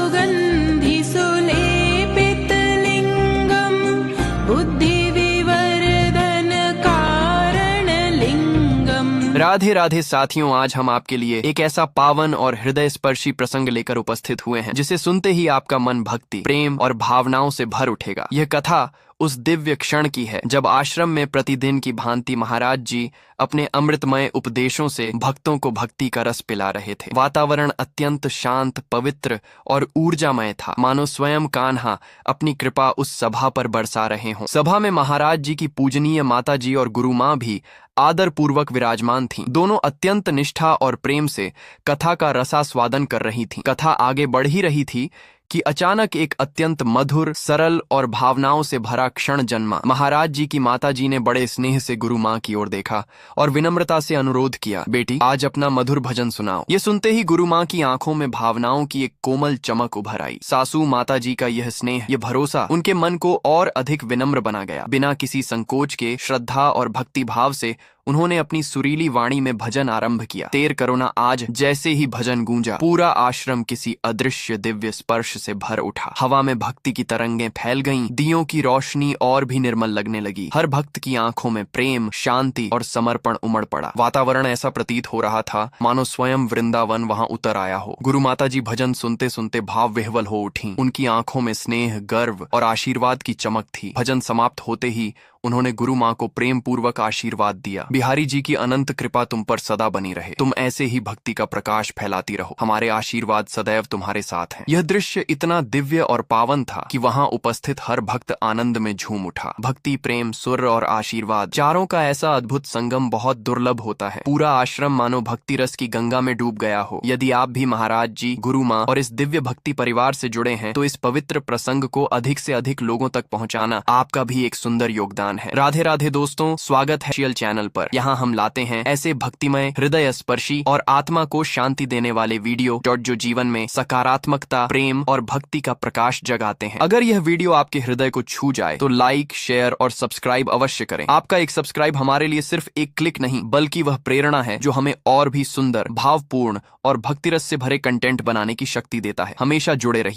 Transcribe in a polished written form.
सुगन्धिसुलेपितलिङ्गं बुद्धिविवर्धनकारणलिङ्गम्। राधे राधे साथियों, आज हम आपके लिए एक ऐसा पावन और हृदय स्पर्शी प्रसंग लेकर उपस्थित हुए हैं जिसे सुनते ही आपका मन भक्ति, प्रेम और भावनाओं से भर उठेगा। यह कथा उस दिव्य क्षण की है जब आश्रम में प्रतिदिन की भांति महाराज जी अपने अमृतमय उपदेशों से भक्तों को भक्ति का रस पिला रहे थे। वातावरण अत्यंत शांत, पवित्र और ऊर्जामय था, मानो स्वयं कान्हा अपनी कृपा उस सभा पर बरसा रहे हों। सभा में महाराज जी की पूजनीय माता जी और गुरु माँ भी आदर पूर्वक विराजमान थीं। दोनों अत्यंत निष्ठा और प्रेम से कथा का रसास्वादन कर रही थीं। कथा आगे बढ़ ही रही थी कि अचानक एक अत्यंत मधुर, सरल और भावनाओं से भरा क्षण जन्मा। महाराज जी की माता जी ने बड़े स्नेह से गुरु माँ की ओर देखा और विनम्रता से अनुरोध किया, बेटी आज अपना मधुर भजन सुनाओ। ये सुनते ही गुरु माँ की आंखों में भावनाओं की एक कोमल चमक उभर आई। सासू माता जी का यह स्नेह, यह भरोसा उनके मन को और अधिक विनम्र बना गया। बिना किसी संकोच के श्रद्धा और भक्ति भाव से उन्होंने अपनी सुरीली वाणी में भजन आरंभ किया। तेर करो ना आज जैसे ही भजन गूंजा, पूरा आश्रम किसी अदृश्य दिव्य स्पर्श से भर उठा। हवा में भक्ति की तरंगें फैल गईं, दियों की रोशनी और भी निर्मल लगने लगी। हर भक्त की आंखों में प्रेम, शांति और समर्पण उमड़ पड़ा। वातावरण ऐसा प्रतीत हो रहा था मानो स्वयं वृंदावन वहां उतर आया हो। गुरु माता जी भजन सुनते सुनते भाव विह्वल हो उठी। उनकी आंखों में स्नेह, गर्व और आशीर्वाद की चमक थी। भजन समाप्त होते ही उन्होंने गुरु माँ को प्रेम पूर्वक आशीर्वाद दिया। बिहारी जी की अनंत कृपा तुम पर सदा बनी रहे। तुम ऐसे ही भक्ति का प्रकाश फैलाती रहो। हमारे आशीर्वाद सदैव तुम्हारे साथ हैं। यह दृश्य इतना दिव्य और पावन था कि वहां उपस्थित हर भक्त आनंद में झूम उठा। भक्ति, प्रेम, सुर और आशीर्वाद, चारों का ऐसा अद्भुत संगम बहुत दुर्लभ होता है। पूरा आश्रम मानो भक्ति रस की गंगा में डूब गया हो। यदि आप भी महाराज जी, गुरु माँ और इस दिव्य भक्ति परिवार से जुड़े हैं तो इस पवित्र प्रसंग को अधिक से अधिक लोगों तक पहुँचाना आपका भी एक सुंदर योगदान है। राधे राधे दोस्तों, स्वागत है ऑफिशियल चैनल पर। यहाँ हम लाते हैं ऐसे भक्तिमय, हृदय स्पर्शी और आत्मा को शांति देने वाले वीडियो जो जीवन में सकारात्मकता, प्रेम और भक्ति का प्रकाश जगाते हैं। अगर यह वीडियो आपके हृदय को छू जाए तो लाइक, शेयर और सब्सक्राइब अवश्य करें। आपका एक सब्सक्राइब हमारे लिए सिर्फ एक क्लिक नहीं बल्कि वह प्रेरणा है जो हमें और भी सुंदर, भावपूर्ण और भक्तिरस से भरे कंटेंट बनाने की शक्ति देता है। हमेशा जुड़े रहिए।